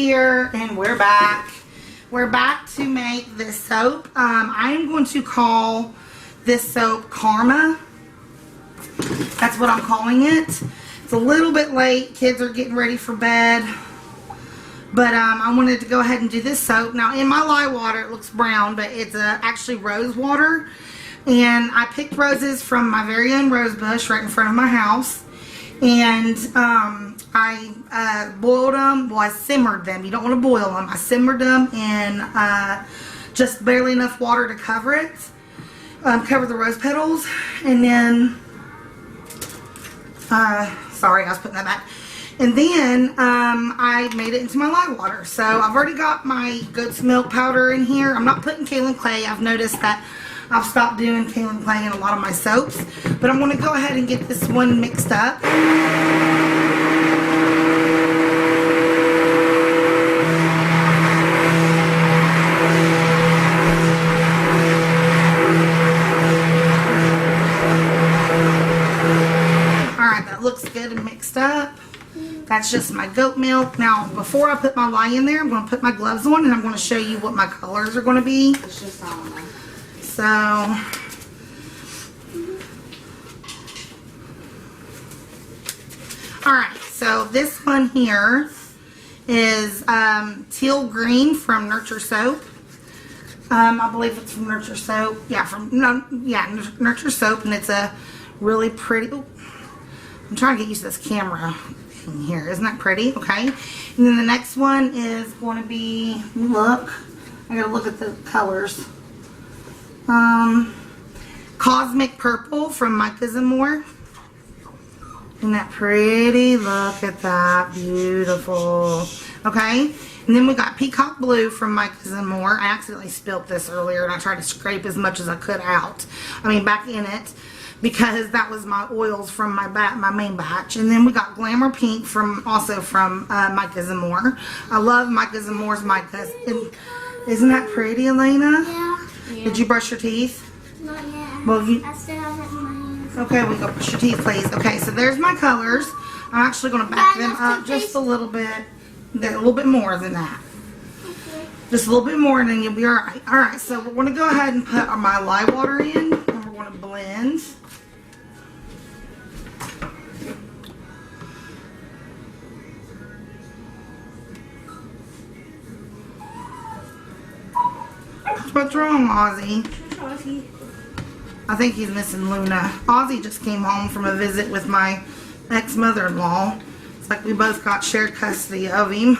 here, and we're back. We're back to make this soap. I am going to call this soap Karma. That's what I'm calling it. It's a little bit late. Kids are getting ready for bed. But I wanted to go ahead and do this soap. Now, in my lye water, it looks brown, but it's actually rose water. And I picked roses from my very own rose bush right in front of my house. And I boiled them. Well, I simmered them. You don't want to boil them. I simmered them in just barely enough water to cover it. Cover the rose petals. And then, sorry, I was putting that back. And then I made it into my lye water. So I've already got my goat's milk powder in here. I'm not putting kaolin clay. I've noticed that I've stopped doing kaolin clay in a lot of my soaps. But I'm going to go ahead and get this one mixed up. Alright, that looks good and mixed up. That's just my goat milk. Now, before I put my lye in there, I'm going to put my gloves on and I'm going to show you what my colors are going to be. It's just on there. So, alright, so this one here is teal green from Nurture Soap. I believe it's from Nurture Soap. Yeah, Nurture Soap, and it's a really pretty. Ooh, I'm trying to get used to this camera in here. Isn't that pretty? Okay. And then the next one is going to be, look, I gotta look at the colors. Cosmic Purple from Micah's and More. Isn't that pretty? Look at that. Beautiful. Okay. And then we got Peacock Blue from Micah's and More. I accidentally spilt this earlier and I tried to scrape as much as I could out. Back in it. Because that was my oils from my main batch. And then we got Glamour Pink also from Micah's and More. I love Micah's and More's Micah's. Isn't that pretty, Elena? Yeah. Did you brush your teeth? Not yet. Well, I still have it in my hands. Okay, we go brush your teeth, please. Okay, so there's my colors. I'm actually going to back them up just a little bit. A little bit more than that. Okay. Just a little bit more and then you'll be alright. Alright, so we're going to go ahead and put my lye water in. And we're going to blend. What's wrong, Ozzy? I think he's missing Luna. Ozzy just came home from a visit with my ex-mother-in-law. It's like we both got shared custody of him.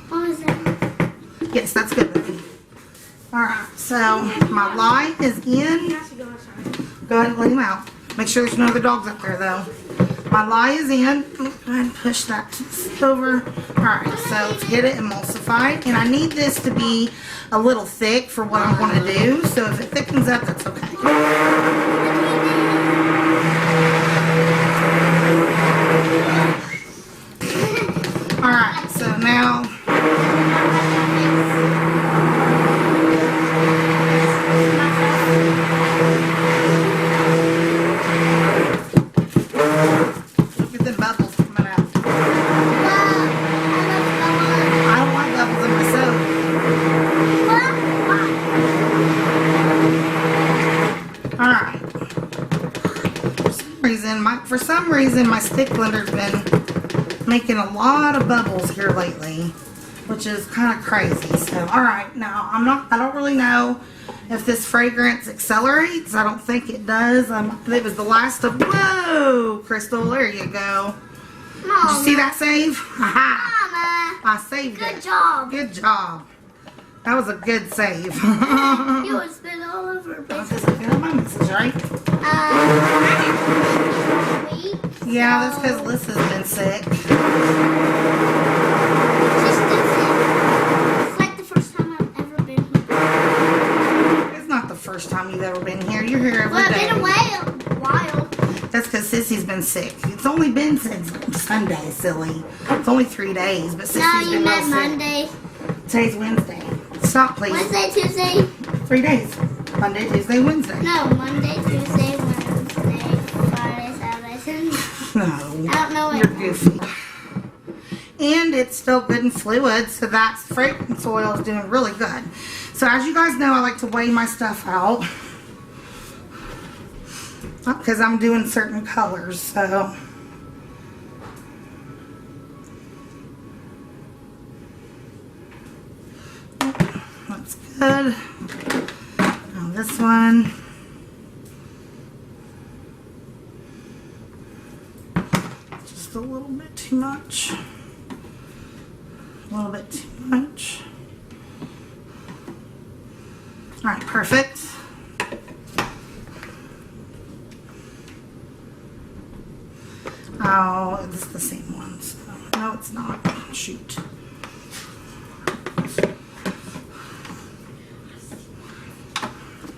What is it? Yes, that's good, baby. Alright, so my lye is in. Go ahead and let him out. Make sure there's no other dogs up there, though. My lye is in. Go ahead and push that over. Alright, so let's get it emulsified. And I need this to be a little thick for what I'm going to do. So if it thickens up, that's okay. Alright, so now look at the bubbles coming out. I don't like bubbles in my soap. Alright. For some reason my stick blender's been making a lot of bubbles here lately, which is kind of crazy. So, alright, now I don't really know if this fragrance accelerates. I don't think it does. It was the last of, whoa, Crystal, there you go. Did you see that save? Aha! I saved it. Good job. Good job. That was a good save. You would spit all over her I'll face. just get my message, right? Yeah, that's because Lissa's been sick. It's like the first time I've ever been here. It's not the first time you've ever been here. You're here every Well, I've day. been away a while. That's because Sissy's been sick. It's only been since Sunday, silly. It's only 3 days, but Sissy's No, you been meant real sick. Monday. Today's Wednesday. Stop, please. Wednesday, Tuesday. 3 days. Monday, Tuesday, Wednesday. No, Monday, Tuesday, Wednesday, Friday, Saturday, Sunday. No. I don't know You're it. goofy. and it's still good and fluid, so that fragrance oil is doing really good. So as you guys know, I like to weigh my stuff out because I'm doing certain colors, so that's good. Now this one, just a little bit too much. A little bit too much. All right, perfect. Oh, this is the same one. So. No, it's not. Shoot.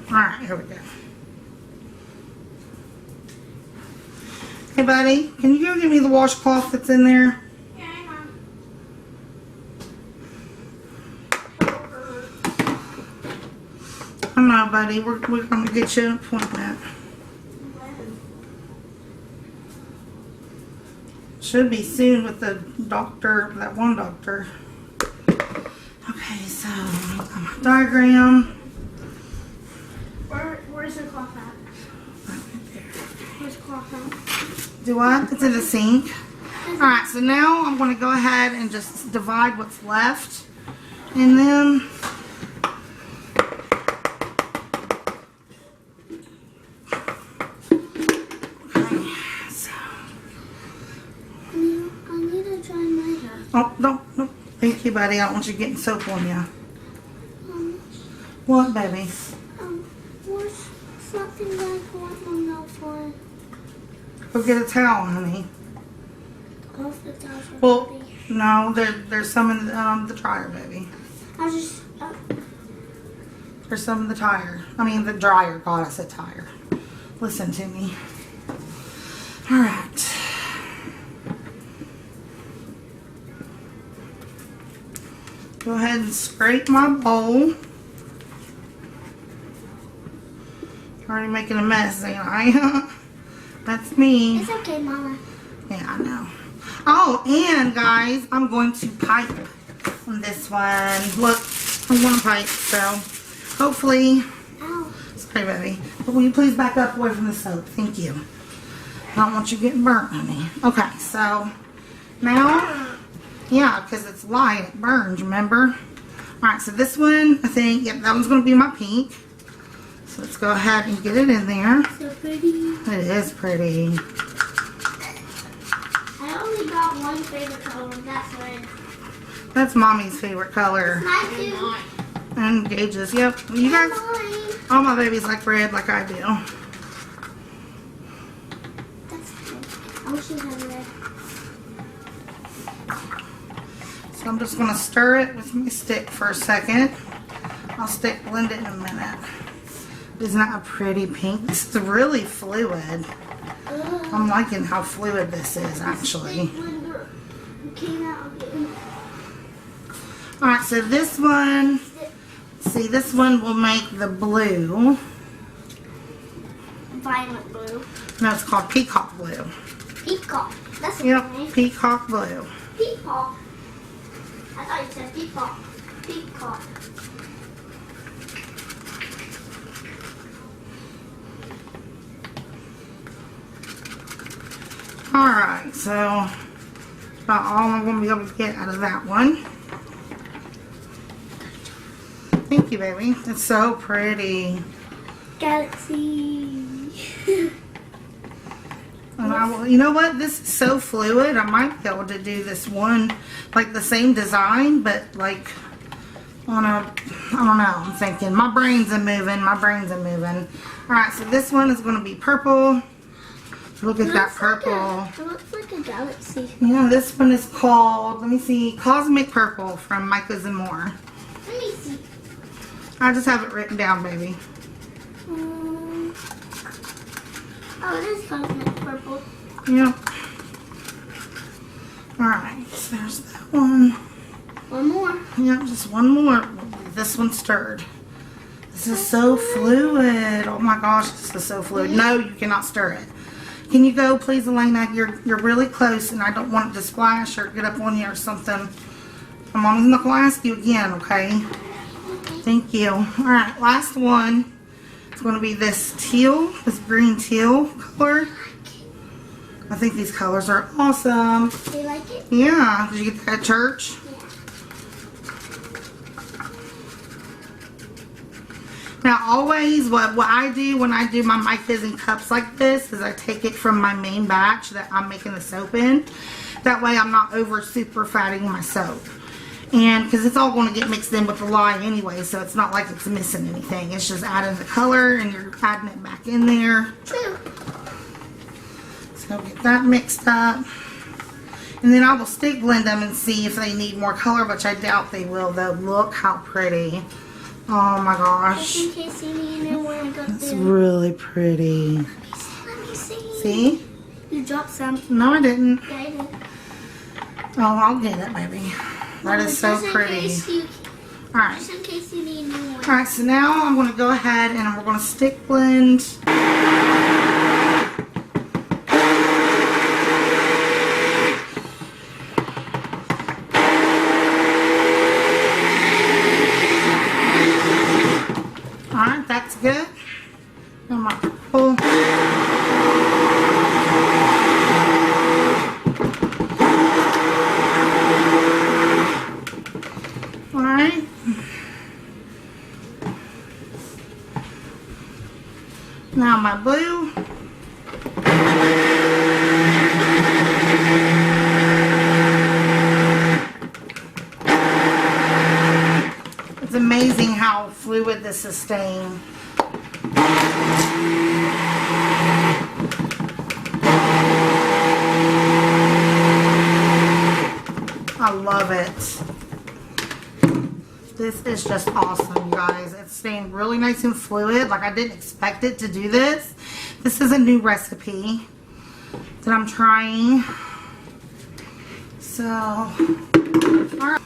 All right, here we go. Hey, buddy, can you go get me the washcloth that's in there? Yeah, hang on. I don't know, buddy. We're going to get you an appointment. Should be soon with the doctor, that one doctor. Okay, so diagram. Where's the cloth at? Where's the cloth at? Do what? It's in the sink. Alright, so now I'm going to go ahead and just divide what's left. And then oh, no. Thank you, buddy. I don't want you getting soap on you. What, baby? Where's something that I want to know for? Go get a towel, honey. Off the towels are Well, dirty. no, there's some in the dryer, baby. I'll just. There's some in the tire. I mean, the dryer. God, I said tire. Listen to me. All right. Go ahead and scrape my bowl. Already making a mess, ain't I? That's me. It's okay, Mama. Yeah, I know. Oh, and guys, I'm going to pipe on this one. Look, I want to pipe, so hopefully. Ow. Sorry, baby. But will you please back up away from the soap? Thank you. I don't want you getting burnt, honey. Okay, so now. Yeah, because it's light, it burns, remember? Alright, so this one, I think, yep, that one's going to be my pink. So let's go ahead and get it in there. So pretty. It is pretty. I only got one favorite color, and that's red. That's Mommy's favorite color. Mine too. And Gage's, yep. You guys, Mine. all my babies like red like I do. That's good. I wish you had red. So I'm just going to stir it with my stick for a second. I'll blend it in a minute. Isn't that a pretty pink? This is really fluid. I'm liking how fluid this is, actually. Alright, so this one, see, this one will make the blue. Violet blue. No, it's called peacock blue. Peacock. That's a Yep, good name. peacock blue. Peacock. I thought you said peacock. Peacock. Alright, so about all I'm going to be able to get out of that one. Thank you, baby. It's so pretty. Galaxy. And you know what? This is so fluid. I might be able to do this one, like the same design, but like on a, I don't know. I'm thinking. My brains are moving. Alright, so this one is going to be purple. Look at that purple. It looks like a galaxy. Yeah, this one is called, let me see, Cosmic Purple from Micah's and More. Let me see. I just have it written down, baby. Oh, it is cosmic purple. Yep. Alright, so there's that one. One more. Yep, just one more. This one stirred. This is so fluid. Oh my gosh, this is so fluid. No, you cannot stir it. Can you go, please, Elena? You're really close, and I don't want it to splash or get up on you or something. My mom's not gonna ask you again, okay? Thank you. All right, last one. It's gonna be this teal, this green teal color. I think these colors are awesome. Do you like it? Yeah. Did you get that at church? Now, always, what I do when I do my My Fizzing cups like this is I take it from my main batch that I'm making the soap in. That way, I'm not over super fatting my soap. And because it's all going to get mixed in with the lye anyway, so it's not like it's missing anything. It's just adding the color and you're adding it back in there. True. So get that mixed up. And then I will stick blend them and see if they need more color, which I doubt they will, though. Look how pretty. Oh my gosh. Just in case you need it when I go It's through. really pretty. Let me see. See? You dropped some. No, I didn't. Yeah, I did. Oh, I'll get it, baby. That is so pretty. Alright. Just in case you need more. Alright, so now I'm going to go ahead and we're going to stick blend. Alright, that's good. Now my purple. Alright. Now my blue. It's amazing how fluid this is staying. I love it. This is just awesome, you guys. It's staying really nice and fluid. Like, I didn't expect it to do this. This is a new recipe that I'm trying. So, alright.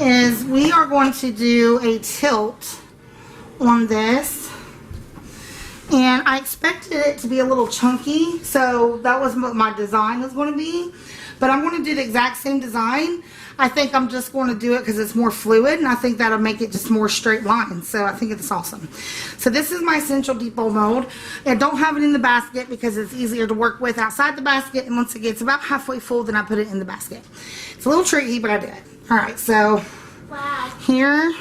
Is we are going to do a tilt on this. And I expected it to be a little chunky. So, that was what my design was going to be. But I'm going to do the exact same design. I think I'm just going to do it because it's more fluid, and I think that'll make it just more straight lines. So I think it's awesome. So this is my Essential Depot mold. I don't have it in the basket because it's easier to work with outside the basket, and once it gets about halfway full, then I put it in the basket. It's a little tricky, but I did it. Alright, so Wow. here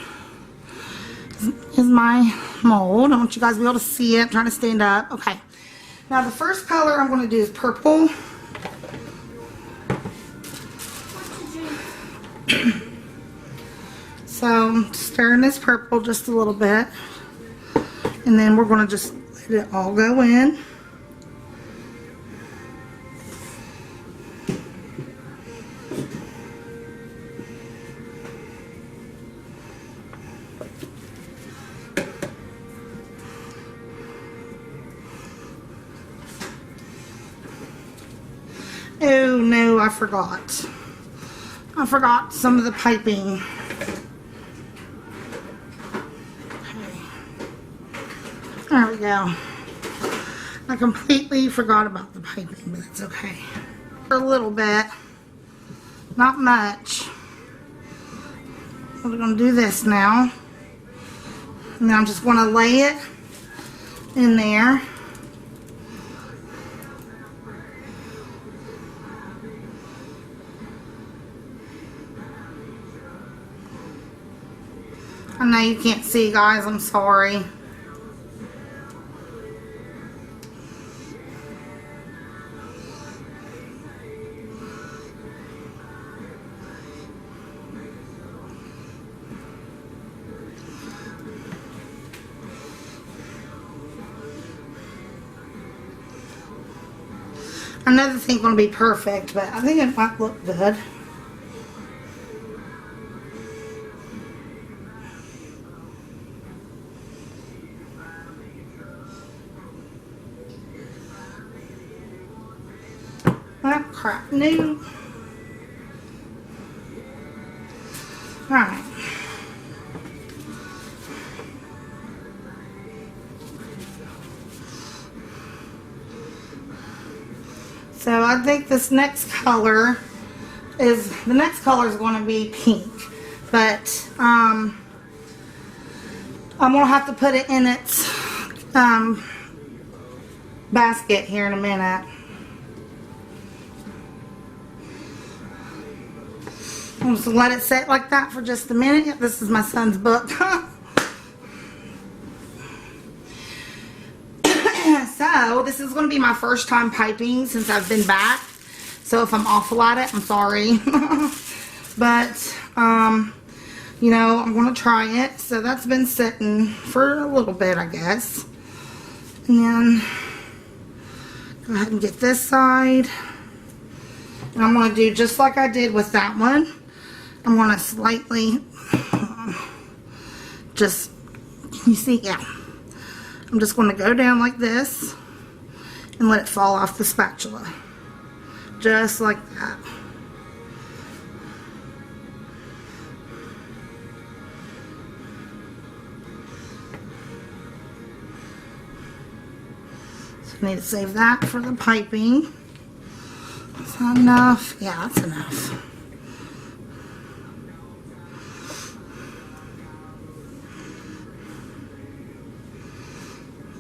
is my mold. I want you guys to be able to see it. I'm trying to stand up. Okay. Now the first color I'm going to do is purple. So stirring this purple just a little bit, and then we're going to just let it all go in. Oh no, I forgot. I forgot some of the piping. Okay. There we go. I completely forgot about the piping, but that's okay. A little bit. Not much. We're going to do this now. And then I'm just going to lay it in there. I know you can't see, guys. I'm sorry. I know this ain't going to be perfect, but I think it might look good. Ah, crap. No. Alright. So I think this next color is going to be pink, but I'm gonna have to put it in its basket here in a minute. I'm just gonna let it sit like that for just a minute. This is my son's book. So this is gonna be my first time piping since I've been back. So if I'm awful at it, I'm sorry. But you know, I'm gonna try it. So that's been sitting for a little bit, I guess. And go ahead and get this side. And I'm gonna do just like I did with that one. I'm gonna slightly just, you see, yeah. I'm just gonna go down like this and let it fall off the spatula. Just like that. So I need to save that for the piping. Is that enough? Yeah, that's enough.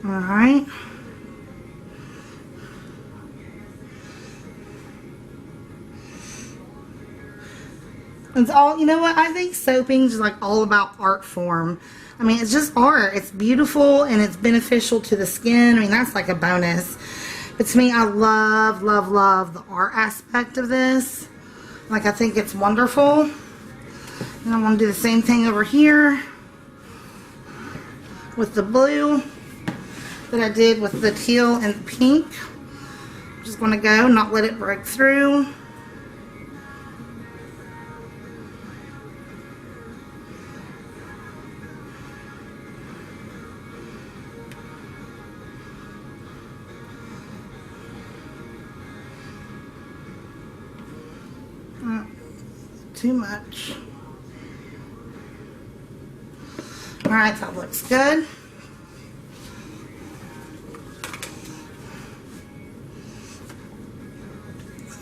All right. It's all, you know what, I think soaping is like all about art form. I mean, it's just art. It's beautiful and it's beneficial to the skin. I mean, that's like a bonus. But to me, I love, love, love the art aspect of this. Like, I think it's wonderful. And I'm going to do the same thing over here with the blue that I did with the teal and the pink. I'm just going to go, not let it break through. Too much. Alright, that looks good.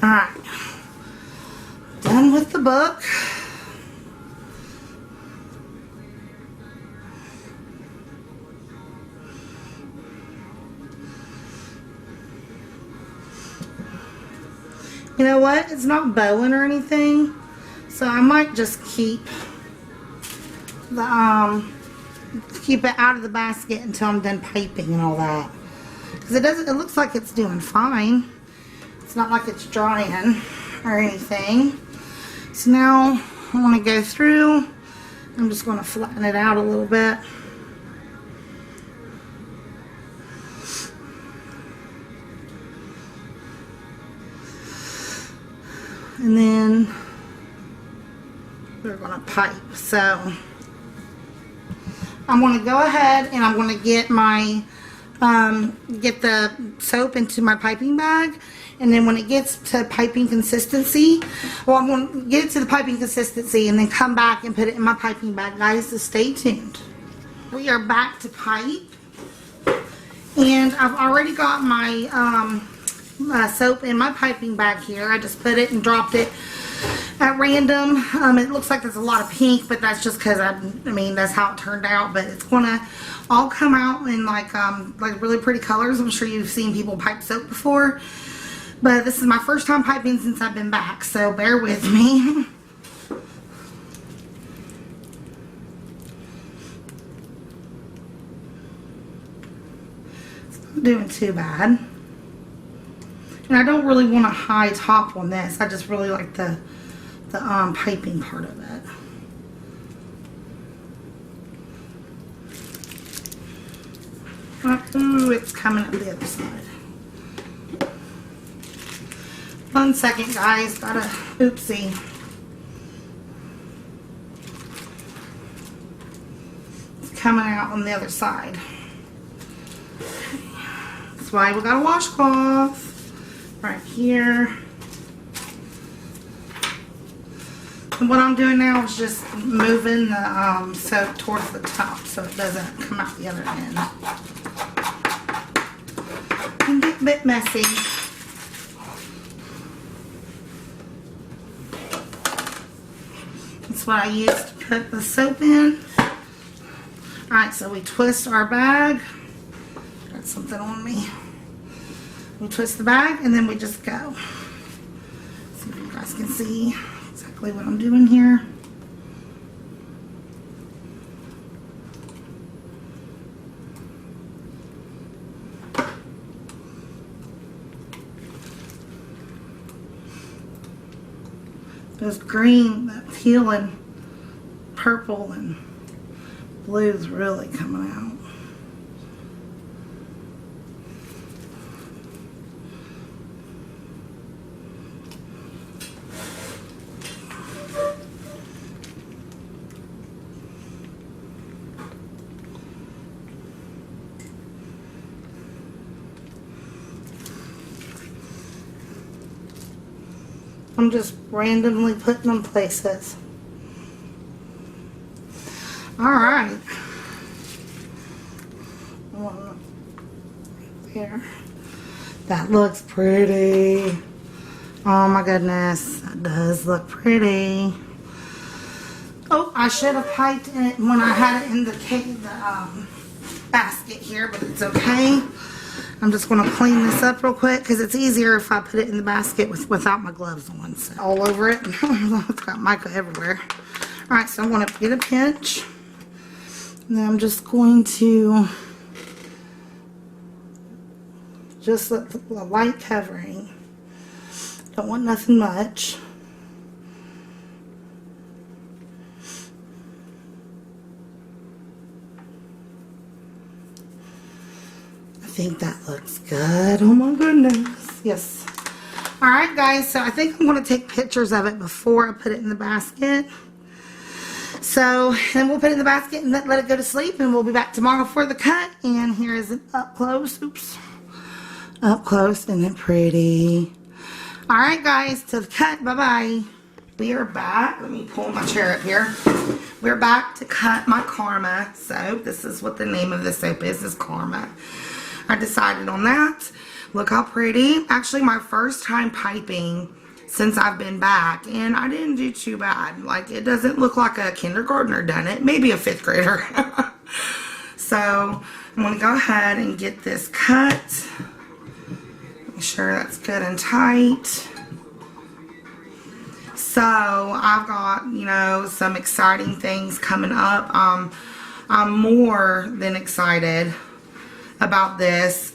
Alright. Done with the book. You know what? It's not bowing or anything. So I might just keep the keep it out of the basket until I'm done piping and all that. Because it looks like it's doing fine. It's not like it's drying or anything. So now I want to go through. I'm just going to flatten it out a little bit. And then we're going to pipe. So I'm going to go ahead and I'm going to get my get the soap into my piping bag, and then when it gets to piping consistency, well, I'm going to get it to the piping consistency and then come back and put it in my piping bag, guys, so stay tuned. We are back to pipe, and I've already got my soap in my piping bag here. I just put it and dropped it at random. It looks like there's a lot of pink, but that's just because I mean that's how it turned out. But it's gonna all come out in like really pretty colors. I'm sure you've seen people pipe soap before, but this is my first time piping since I've been back, so bear with me. It's not doing too bad. And I don't really want a high top on this. I just really like the piping part of it. Ooh, it's coming up the other side. 1 second, guys. Gotta, oopsie. It's coming out on the other side. That's why we got a washcloth. Right here. And what I'm doing now is just moving the soap towards the top so it doesn't come out the other end. It can get a bit messy. That's what I used to put the soap in. Alright, so we twist our bag. Got something on me. We twist the bag and then we just go. See if you guys can see exactly what I'm doing here. Those green, that teal and purple and blue is really coming out. I'm just randomly putting them places. Alright. There. That looks pretty. Oh my goodness. That does look pretty. Oh, I should have piped it when I had it in the basket here, but it's okay. I'm just going to clean this up real quick because it's easier if I put it in the basket without my gloves on. So all over it. It's got mica everywhere. Alright, so I'm going to get a pinch. And then I'm just going to just let the light covering. Don't want nothing much. I think that looks good. Oh my goodness. Yes. Alright guys, so I think I'm going to take pictures of it before I put it in the basket. So then we'll put it in the basket and let it go to sleep, and we'll be back tomorrow for the cut. And here is an up close. Oops. Up close, isn't it pretty? Alright guys, to the cut. Bye bye. We are back. Let me pull my chair up here. We're back to cut my Karma soap. This is what the name of the soap is Karma. I decided on that. Look how pretty. Actually, my first time piping since I've been back, and I didn't do too bad. Like, it doesn't look like a kindergartner done it. Maybe a 5th grader. So, I'm going to go ahead and get this cut. Make sure that's good and tight. So, I've got, you know, some exciting things coming up. I'm more than excited about this.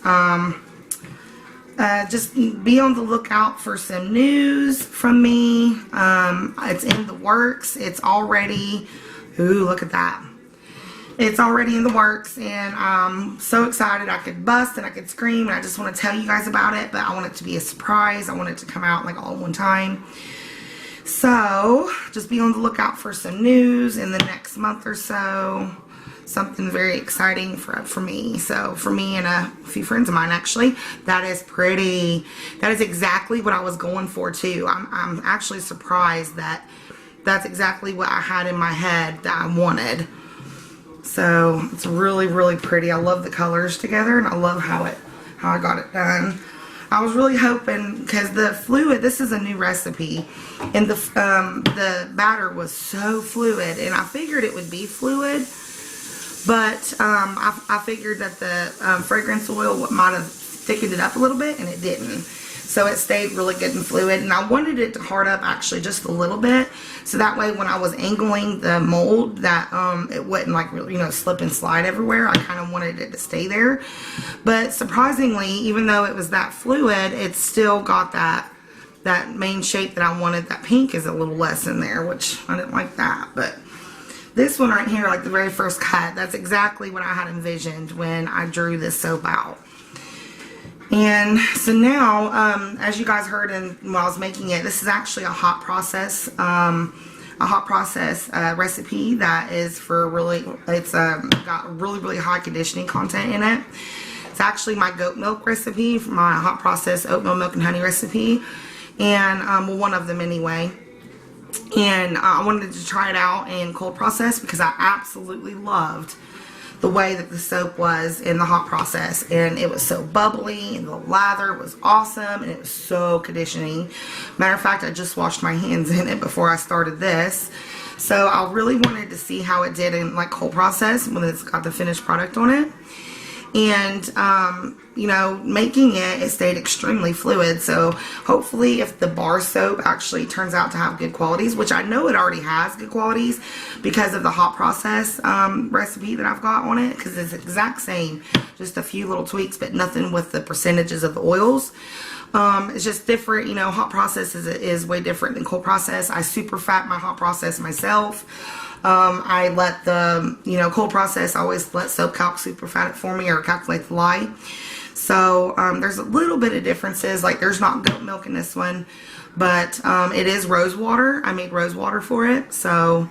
Just be on the lookout for some news from me. It's in the works. It's already, ooh, look at that. It's already in the works, and I'm so excited. I could bust and I could scream, and I just want to tell you guys about it, but I want it to be a surprise. I want it to come out like all at one time. So just be on the lookout for some news in the next month or so. Something very exciting for me. So for me and a few friends of mine, actually. That is pretty. That is exactly what I was going for too. I'm actually surprised that that's exactly what I had in my head that I wanted. So it's really, really pretty. I love the colors together, and I love how I got it done. I was really hoping, because the fluid, this is a new recipe, and the batter was so fluid, and I figured it would be fluid, but I figured that the fragrance oil might have thickened it up a little bit, and it didn't. So it stayed really good and fluid, and I wanted it to hard up actually just a little bit, so that way when I was angling the mold, that it wouldn't like, you know, slip and slide everywhere. I kind of wanted it to stay there, but surprisingly, even though it was that fluid, it still got that main shape that I wanted. That pink is a little less in there, which I didn't like that, but this one right here, like the very first cut, that's exactly what I had envisioned when I drew this soap out. And so now, as you guys heard while I was making it, this is actually a hot process recipe that is for really, it's got really, really high conditioning content in it. It's actually my goat milk recipe, my hot process oatmeal milk and honey recipe, and well, one of them anyway. And I wanted to try it out in cold process because I absolutely loved the way that the soap was in the hot process, and it was so bubbly, and the lather was awesome, and it was so conditioning. Matter of fact, I just washed my hands in it before I started this. So I really wanted to see how it did in like cold process when it's got the finished product on it. And you know, making it stayed extremely fluid. So hopefully if the bar soap actually turns out to have good qualities, which I know it already has good qualities because of the hot process recipe that I've got on it, because it's the exact same, just a few little tweaks, but nothing with the percentages of the oils. It's just different, you know. Hot process is way different than cold process. I super fat my hot process myself. I let the, you know, cold process, I always let soap calc super fat it for me, or calculate the lye. So there's a little bit of differences. Like there's not goat milk in this one, but it is rose water. I made rose water for it. So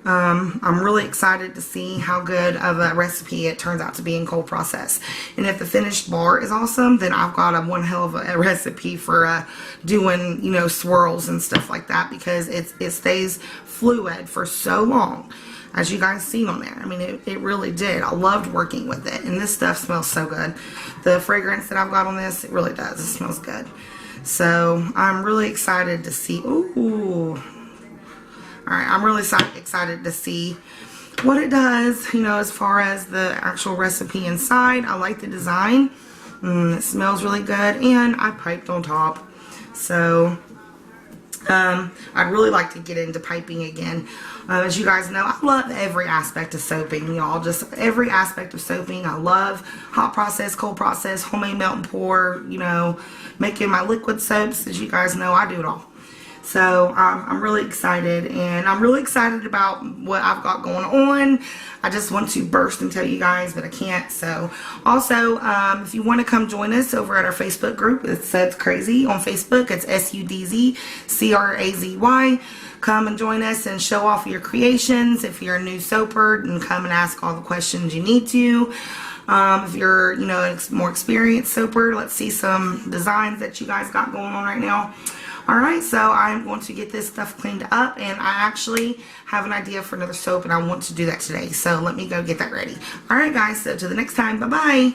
I'm really excited to see how good of a recipe it turns out to be in cold process. And if the finished bar is awesome, then I've got a one hell of a recipe for doing, you know, swirls and stuff like that, because it stays fluid for so long, as you guys seen on there. I mean, it really did. I loved working with it, and this stuff smells so good. The fragrance that I've got on this, it really does. It smells good. So I'm really excited to see. Ooh. Alright, I'm really excited to see what it does, you know, as far as the actual recipe inside. I like the design. It smells really good, and I piped on top. So I'd really like to get into piping again. As you guys know, I love every aspect of soaping, y'all. Just every aspect of soaping. I love hot process, cold process, homemade melt and pour, you know, making my liquid soaps. As you guys know, I do it all. So I'm really excited, and I'm really excited about what I've got going on. I just want to burst and tell you guys, but I can't. So also, if you want to come join us over at our Facebook group, it's Suds Crazy on Facebook. It's SUDZCRAZY. Come and join us and show off your creations. If you're a new soaper, and come and ask all the questions you need to. If you're, you know, more experienced soaper, let's see some designs that you guys got going on right now. Alright, so I'm going to get this stuff cleaned up, and I actually have an idea for another soap, and I want to do that today. So let me go get that ready. Alright guys, so till the next time, bye-bye.